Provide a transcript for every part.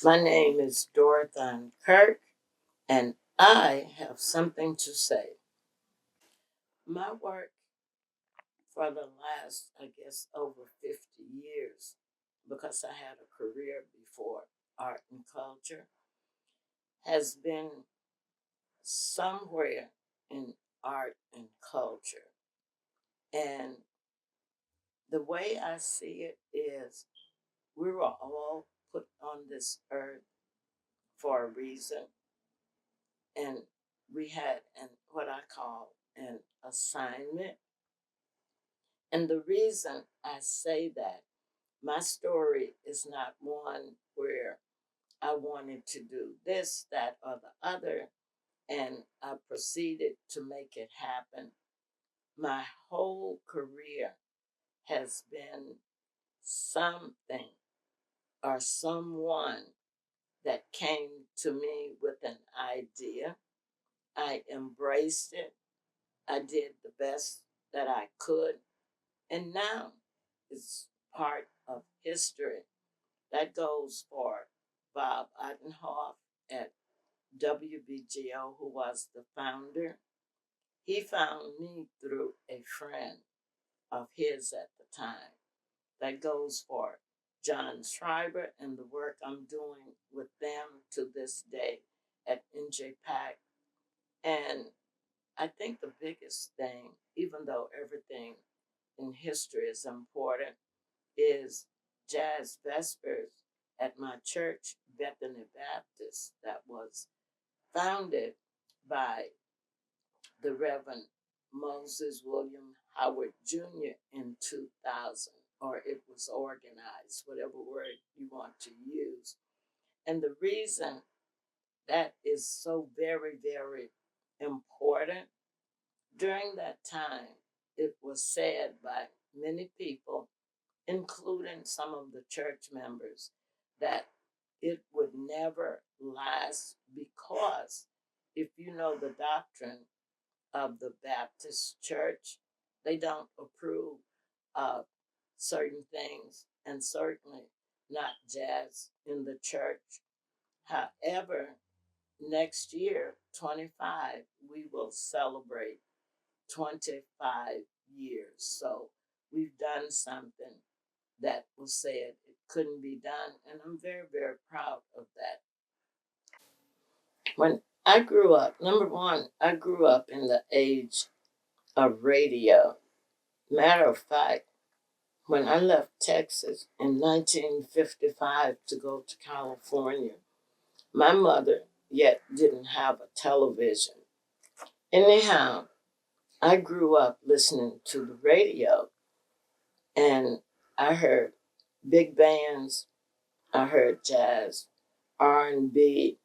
My name is Dorthaan Kirk, and I have something to say. My work for the last, over 50 years, because I had a career before art and culture, has been somewhere in art and culture. And the way I see it is we were all put on this earth for a reason, and we had what I call an assignment. And the reason I say that, my story is not one where I wanted to do this, that, or the other, and I proceeded to make it happen. My whole career has been something or someone that came to me with an idea. I embraced it. I did the best that I could. And now it's part of history. That goes for Bob Ottenhoff at WBGO, who was the founder. He found me through a friend of his at the time. That goes for John Schreiber and the work I'm doing with them to this day at NJPAC. And I think the biggest thing, even though everything in history is important, is Jazz Vespers at my church, Bethany Baptist, that was founded by the Reverend Moses William Howard Jr. in 2000, or it was organized, whatever word you want to use. And the reason that is so very, very important, during that time, it was said by many people, including some of the church members, that it would never last because if you know the doctrine of the Baptist church, they don't approve of certain things and certainly not jazz in the church. However, next year, 25, we will celebrate 25 years. So we've done something that was said it couldn't be done, and I'm very, very proud of that. When I grew up, number one, I grew up in the age of radio. Matter of fact, when I left Texas in 1955 to go to California, my mother yet didn't have a television. Anyhow, I grew up listening to the radio, and I heard big bands, I heard jazz, R&B,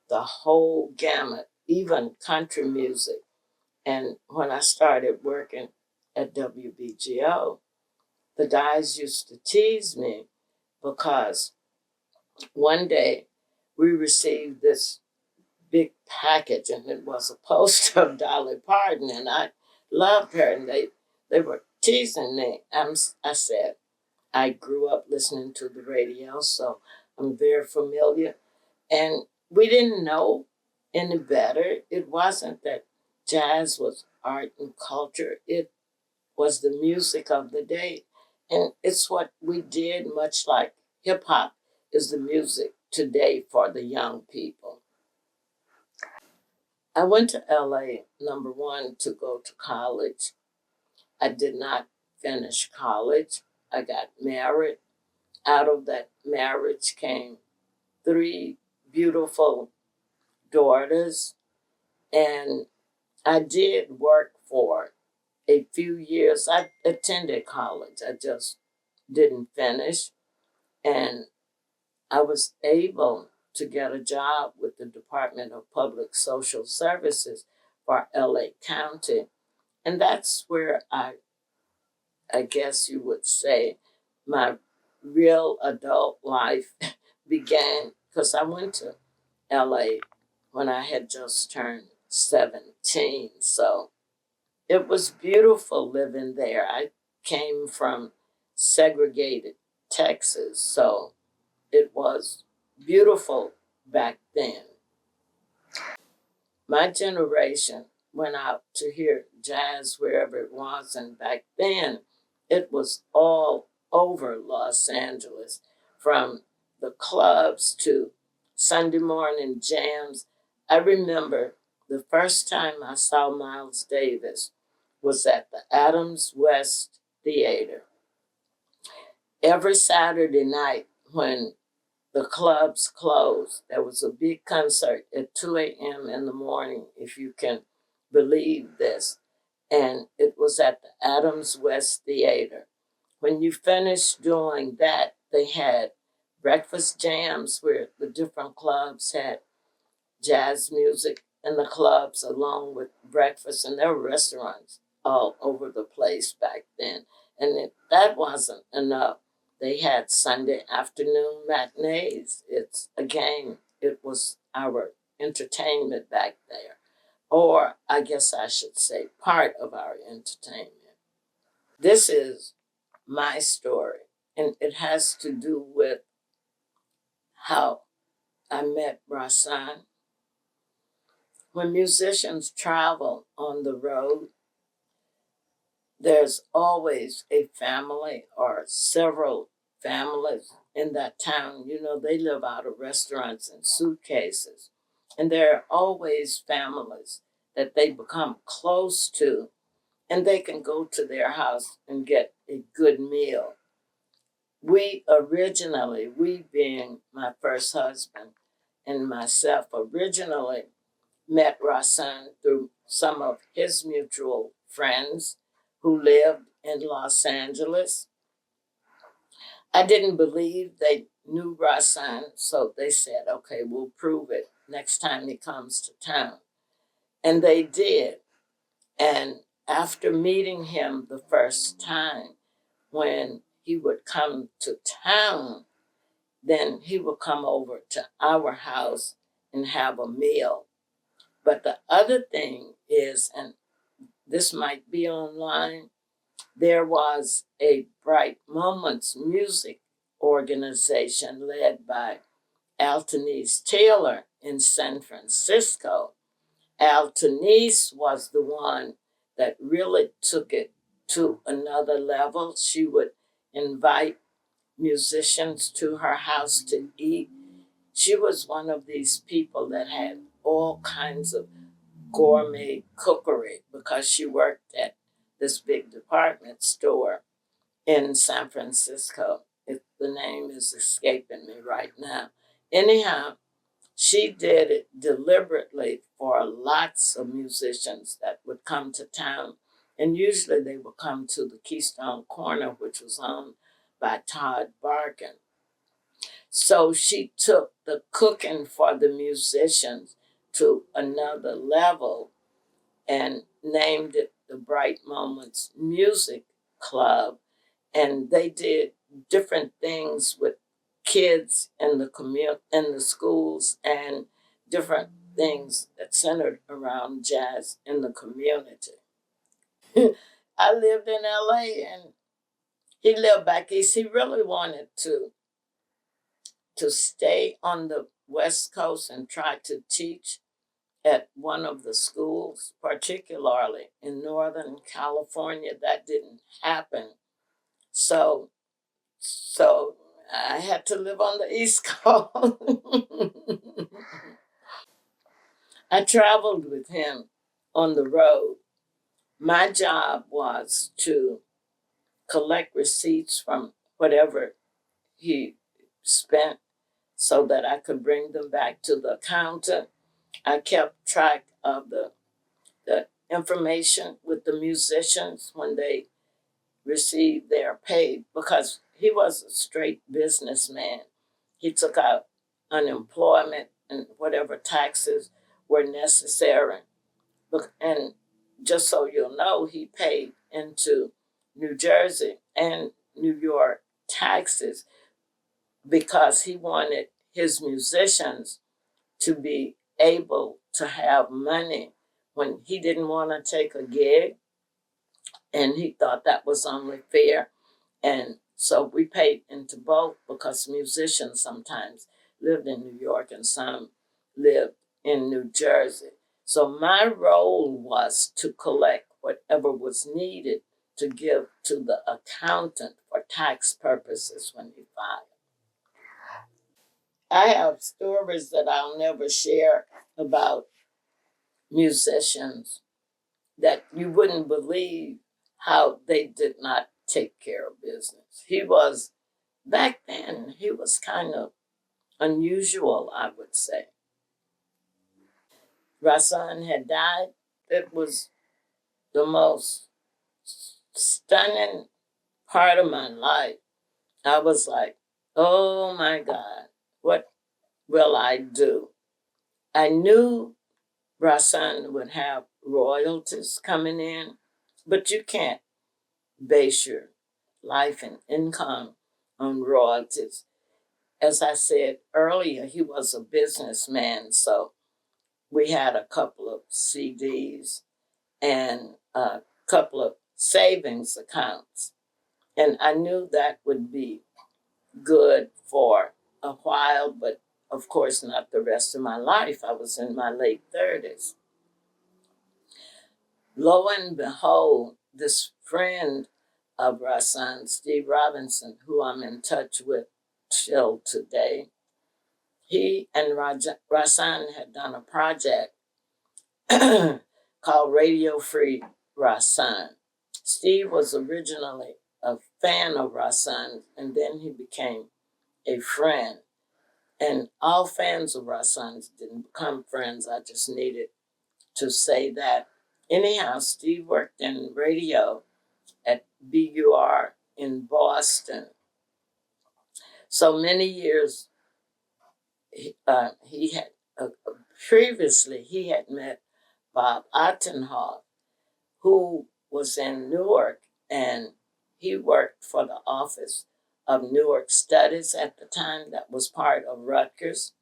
the whole gamut, even country music. And when I started working at WBGO, the guys used to tease me because one day we received this big package and it was a poster of Dolly Parton, and I loved her, and they were teasing me. I said, I grew up listening to the radio, so I'm very familiar. And we didn't know any better. It wasn't that jazz was art and culture, it was the music of the day. And it's what we did, much like hip hop is the music today for the young people. I went to LA, number one, to go to college. I did not finish college. I got married. Out of that marriage came three beautiful daughters, and I did work for a few years. I attended college, I just didn't finish, and I was able to get a job with the Department of Public Social Services for LA County, and that's where I guess you would say my real adult life began, because I went to LA when I had just turned 17. So it was beautiful living there. I came from segregated Texas, so it was beautiful back then. My generation went out to hear jazz wherever it was, and back then it was all over Los Angeles, from the clubs to Sunday morning jams. I remember the first time I saw Miles Davis was at the Adams West Theater. Every Saturday night when the clubs closed, there was a big concert at 2 a.m. in the morning, if you can believe this. And it was at the Adams West Theater. When you finished doing that, they had breakfast jams where the different clubs had jazz music in the clubs along with breakfast, and there were restaurants all over the place back then. And if that wasn't enough, they had Sunday afternoon matinees. It's a game. It was our entertainment back there. Or I guess I should say part of our entertainment. This is my story, and it has to do with how I met Rasan. When musicians travel on the road, there's always a family or several families in that town. You know, they live out of restaurants and suitcases. And there are always families that they become close to, and they can go to their house and get a good meal. We being my first husband and myself, originally met Rasan through some of his mutual friends who lived in Los Angeles. I didn't believe they knew Rasan, so they said, okay, we'll prove it next time he comes to town. And they did. And after meeting him the first time, when he would come to town, then he would come over to our house and have a meal. But the other thing is, and this might be online, there was a Bright Moments music organization led by Altonese Taylor in San Francisco. Altonese was the one that really took it to another level. She would invite musicians to her house to eat. She was one of these people that had all kinds of gourmet cookery because she worked at this big department store in San Francisco. The name is escaping me right now. Anyhow, she did it deliberately for lots of musicians that would come to town. And usually they would come to the Keystone Corner, which was owned by Todd Barkin. So she took the cooking for the musicians to another level and named it the Bright Moments Music Club. And they did different things with kids in the in the schools, and different things that centered around jazz in the community. I lived in LA and he lived back east. He really wanted to stay on the West Coast and try to teach at one of the schools, particularly in Northern California. That didn't happen. So so I had to live on the East Coast. I traveled with him on the road. My job was to collect receipts from whatever he spent so that I could bring them back to the accountant. I kept track of the information with the musicians when they received their pay, because he was a straight businessman. He took out unemployment and whatever taxes were necessary. And just so you'll know, he paid into New Jersey and New York taxes because he wanted his musicians to be able to have money when he didn't want to take a gig, and he thought that was only fair. And so we paid into both because musicians sometimes lived in New York and some lived in New Jersey. So my role was to collect whatever was needed to give to the accountant for tax purposes when he filed. I have stories that I'll never share about musicians that you wouldn't believe how they did not take care of business. He was, back then, he was kind of unusual, I would say. Dorthann had died. It was the most stunning part of my life. I was like, oh my God, what will I do? I knew Dorthann would have royalties coming in, but you can't base your life and income on royalties. As I said earlier, he was a businessman, so we had a couple of CDs and a couple of savings accounts. And I knew that would be good for a while, but of course, not the rest of my life. I was in my late 30s. Lo and behold, this friend of Dorthann, Steve Robinson, who I'm in touch with till today, he and Dorthann had done a project called Radio Free Dorthann. Steve was originally a fan of Dorthann, and then he became a friend. And all fans of Dorthann didn't become friends. I just needed to say that. Anyhow, Steve worked in radio at BUR in Boston. So many years he had previously he had met Bob Ottenhoff, who was in Newark, and he worked for the Office of Newark Studies at the time. That was part of Rutgers,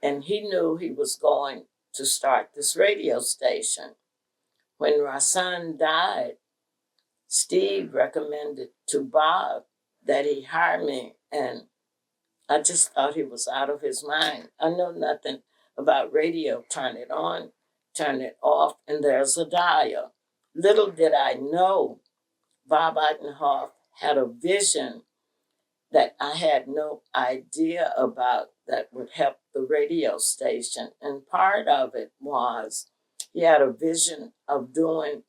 and he knew he was going to start this radio station. When Dorthann died, Steve recommended to Bob that he hire me, and I just thought he was out of his mind. I know nothing about radio. Turn it on, turn it off, and there's a dial. Little did I know Bob Ottenhoff had a vision that I had no idea about that would help the radio station. And part of it was he had a vision of doing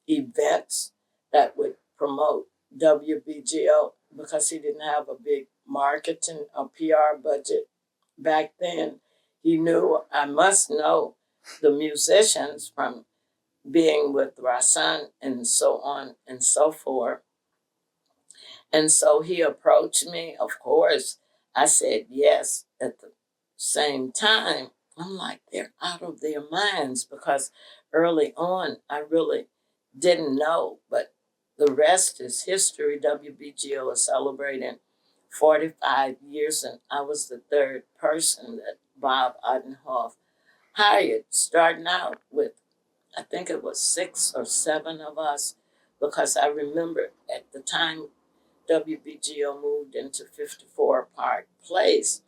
events that would promote WBGO because he didn't have a big marketing or PR budget back then. He knew I must know the musicians from being with Dorthann and so on and so forth. And so he approached me. Of course, I said yes. At the same time, I'm like, they're out of their minds because early on, I really didn't know. But the rest is history. WBGO is celebrating 45 years, and I was the third person that Bob Ottenhoff hired, starting out with, I think it was 6 or 7 of us, because I remember at the time WBGO moved into 54 Park Place,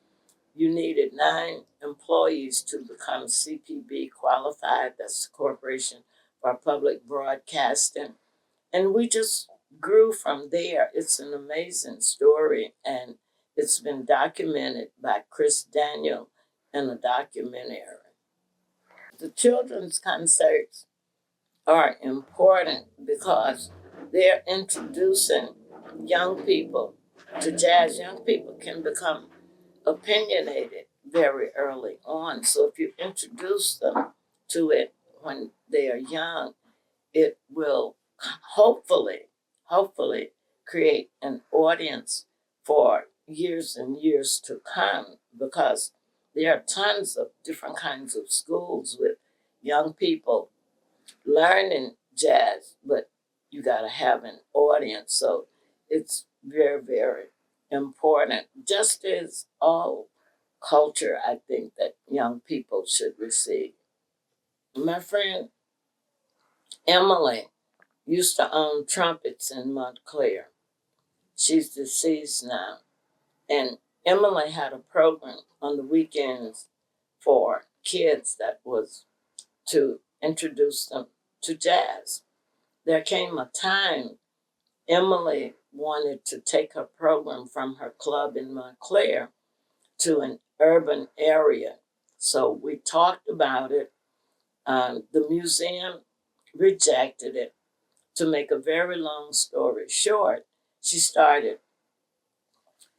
you needed 9 employees to become CPB qualified. That's the Corporation for Public Broadcasting. And we just grew from there. It's an amazing story, and it's been documented by Chris Daniel in a documentary. The children's concerts are important because they're introducing young people to jazz. Young people can become opinionated very early on. So if you introduce them to it when they are young, it will hopefully create an audience for years and years to come, because there are tons of different kinds of schools with young people learning jazz, but you got to have an audience. So it's very, very important, just as all culture, I think, that young people should receive. My friend Emily used to own trumpets in Montclair. She's deceased now. And Emily had a program on the weekends for kids that was to introduce them to jazz. There came a time Emily wanted to take her program from her club in Montclair to an urban area. So we talked about it. The museum rejected it. To make a very long story short, she started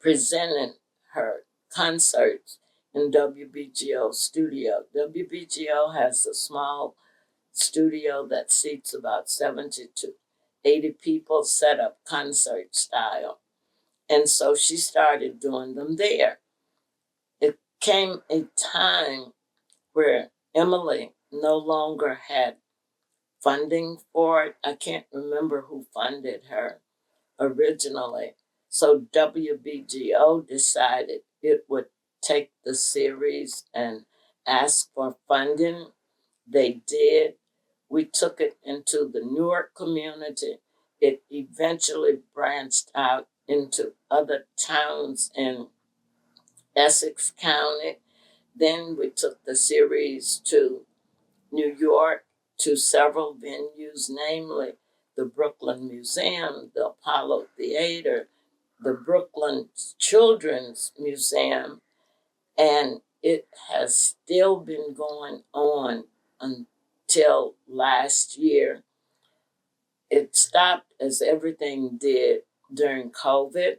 presenting her concerts in WBGO studio. WBGO has a small studio that seats about 70 to 80 people, set up concert style. And so she started doing them there. It came a time where Emily no longer had funding for it. I can't remember who funded her originally. So WBGO decided it would take the series and ask for funding. They did. We took it into the Newark community. It eventually branched out into other towns in Essex County. Then we took the series to New York, to several venues, namely the Brooklyn Museum, the Apollo Theater, the Brooklyn Children's Museum, and it has still been going on until last year. It stopped as everything did during COVID,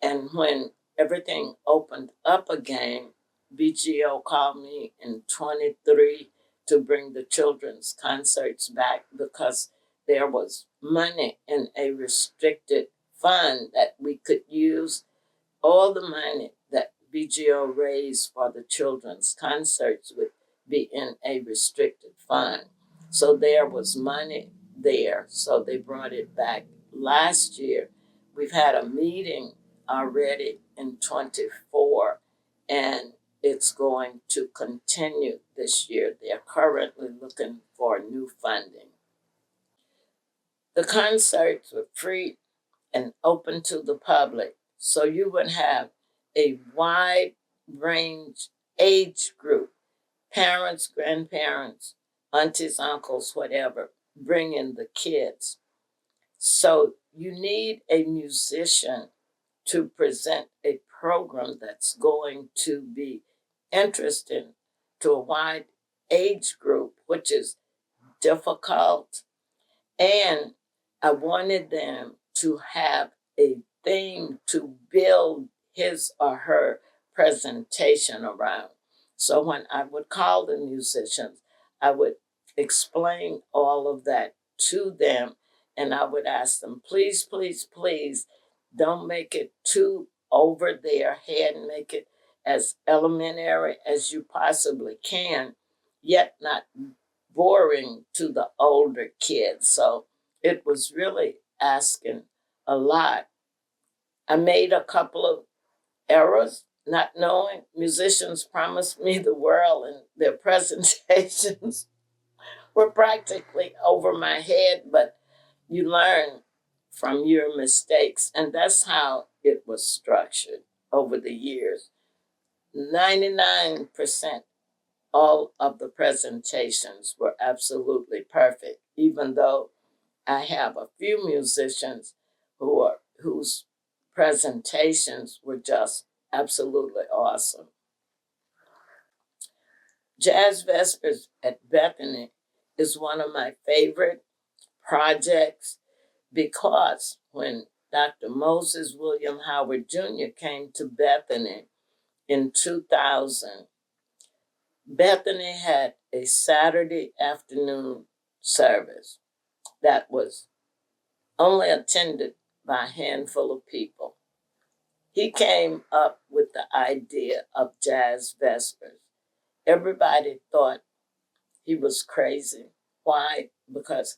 and when everything opened up again, BGO called me in 23 to bring the children's concerts back because there was money in a restricted fund that we could use. All the money that BGO raised for the children's concerts would be in a restricted fund. So there was money there. So they brought it back last year. We've had a meeting already in 24, and it's going to continue this year. They're currently looking for new funding. The concerts were free and open to the public. So you would have a wide range age group, parents, grandparents, aunties, uncles, whatever, bring in the kids. So you need a musician to present a program that's going to be interesting to a wide age group, which is difficult. And I wanted them to have a theme to build his or her presentation around. So when I would call the musicians, I would explain all of that to them, and I would ask them, please, please, please, don't make it too over their head, make it as elementary as you possibly can, yet not boring to the older kids. So it was really asking a lot. I made a couple of errors, not knowing. Musicians promised me the world, and their presentations were practically over my head, but you learn from your mistakes. And that's how it was structured over the years. 99% all of the presentations were absolutely perfect, even though I have a few musicians whose presentations were just absolutely awesome. Jazz Vespers at Bethany is one of my favorite projects because when Dr. Moses William Howard Jr. came to Bethany in 2000, Bethany had a Saturday afternoon service that was only attended by a handful of people. He came up with the idea of Jazz Vespers. Everybody thought he was crazy. Why? Because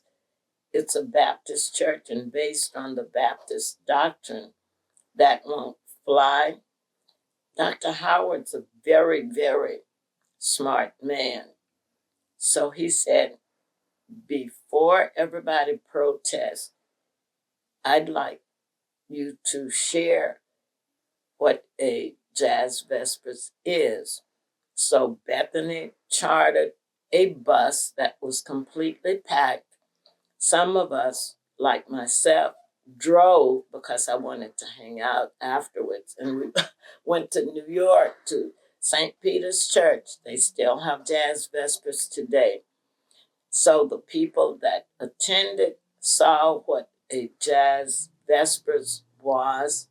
it's a Baptist church, and based on the Baptist doctrine, that won't fly. Dr. Howard's a very, very smart man. So he said, before everybody protests, I'd like you to share what a jazz vespers is. So Bethany chartered a bus that was completely packed. Some of us, like myself, drove because I wanted to hang out afterwards. And we went to New York to St. Peter's Church. They still have jazz vespers today. So the people that attended saw what a jazz vespers was.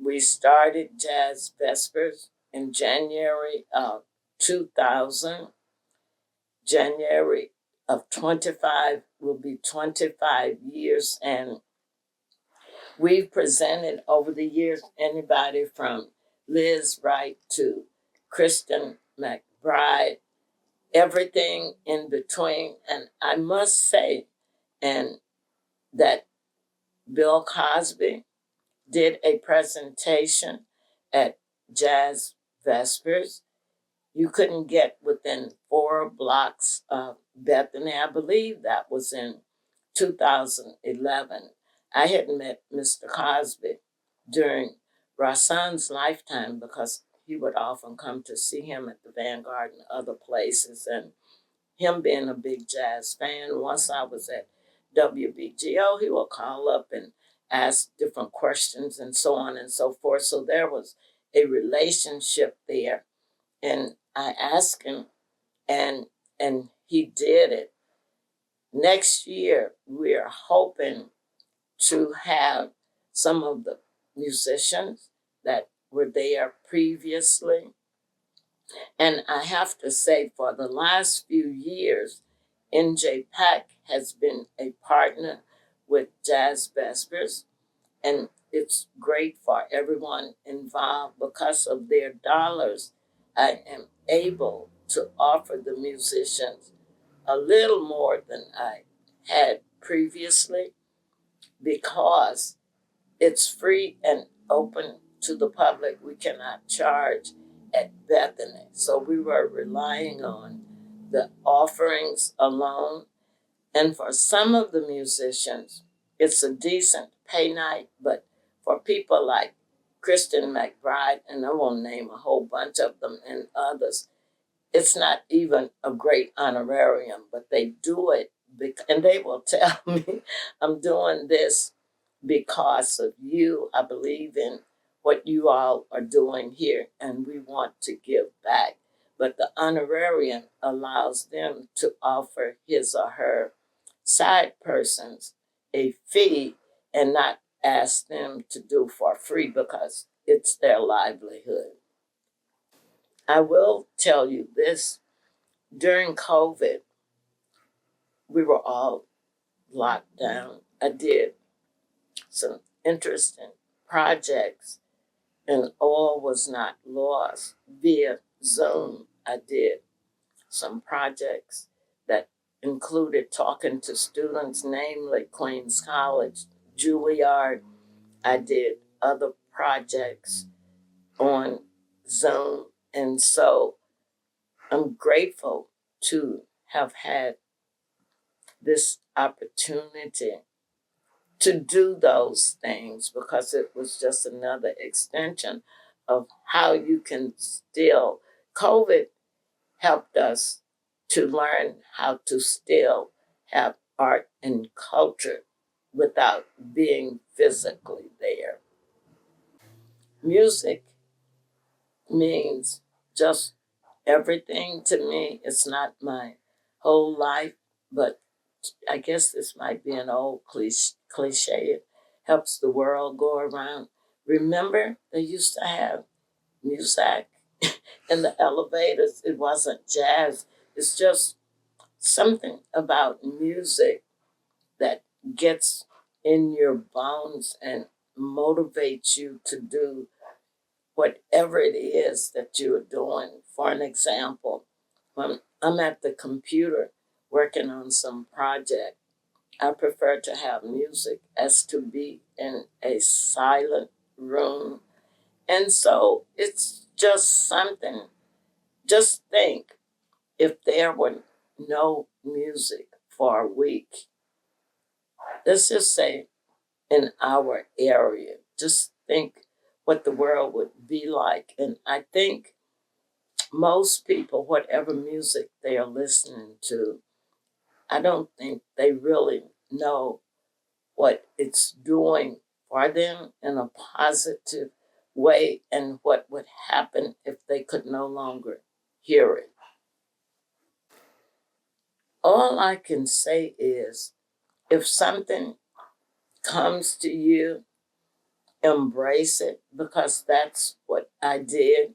We started Jazz Vespers in January of 2000. January of 25 will be 25 years. And we've presented over the years anybody from Liz Wright to Kristen McBride, everything in between. And I must say, and that Bill Cosby did a presentation at Jazz Vespers. You couldn't get within 4 blocks of Bethany. I believe that was in 2011. I had met Mr. Cosby during Rasan's lifetime because he would often come to see him at the Vanguard and other places. And him being a big jazz fan, once I was at WBGO, he would call up and ask different questions and so on and so forth. So there was a relationship there. And I asked him, and he did it. Next year, we're hoping to have some of the musicians that were there previously. And I have to say, for the last few years, NJ Pack has been a partner with Jazz Vespers, and it's great for everyone involved. Because of their dollars, I am able to offer the musicians a little more than I had previously because it's free and open to the public. We cannot charge at Bethany. So we were relying on the offerings alone. And for some of the musicians, it's a decent pay night, but for people like Kristen McBride, and I won't name a whole bunch of them and others, it's not even a great honorarium, but they do it, and they will tell me, I'm doing this because of you. I believe in what you all are doing here, and we want to give back. But the honorarium allows them to offer his or her side persons a fee and not ask them to do for free because it's their livelihood. I will tell you this, during COVID, we were all locked down. I did some interesting projects, and all was not lost via Zoom. I did some projects that included talking to students, namely Queens College, Juilliard. I did other projects on Zoom. And so I'm grateful to have had this opportunity to do those things because it was just another extension of how you can still, COVID helped us to learn how to still have art and culture without being physically there. Music means just everything to me. It's not my whole life, but I guess this might be an old cliche. It helps the world go around. Remember, they used to have music in the elevators. It wasn't jazz. It's just something about music that gets in your bones and motivates you to do whatever it is that you're doing. For an example, when I'm at the computer working on some project, I prefer to have music as to be in a silent room. And so it's just something, just think if there were no music for a week, let's just say in our area, just think what the world would be like. And I think most people, whatever music they are listening to, I don't think they really know what it's doing for them in a positive way and what would happen if they could no longer hear it. All I can say is if something comes to you, embrace it because that's what I did.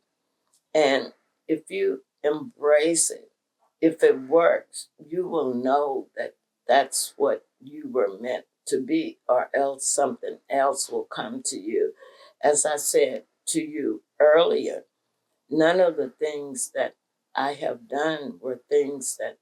And if you embrace it, if it works, you will know that that's what you were meant to be, or else something else will come to you. As I said to you earlier, none of the things that I have done were things that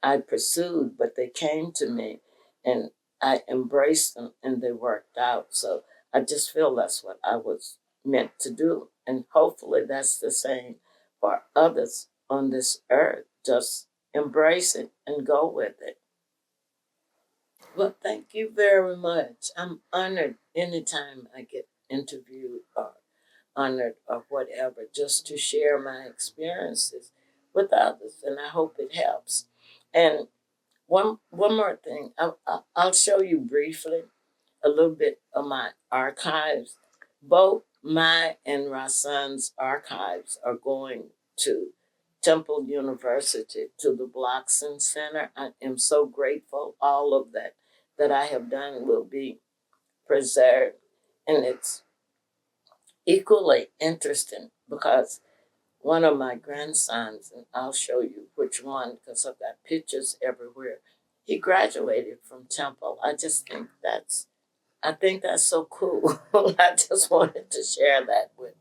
I pursued, but they came to me and I embraced them and they worked out. So I just feel that's what I was meant to do. And hopefully that's the same for others on this earth. Just embrace it and go with it. Well, thank you very much. I'm honored anytime I get interviewed or honored or whatever, just to share my experiences with others. And I hope it helps. And one more thing, I'll show you briefly a little bit of my archives. Both my and Rasan's archives are going to Temple University, to the Bloxon Center. I am so grateful. All of that I have done will be preserved, and it's equally interesting because one of my grandsons, and I'll show you which one because I've got pictures everywhere. He graduated from Temple. I think that's so cool. I just wanted to share that with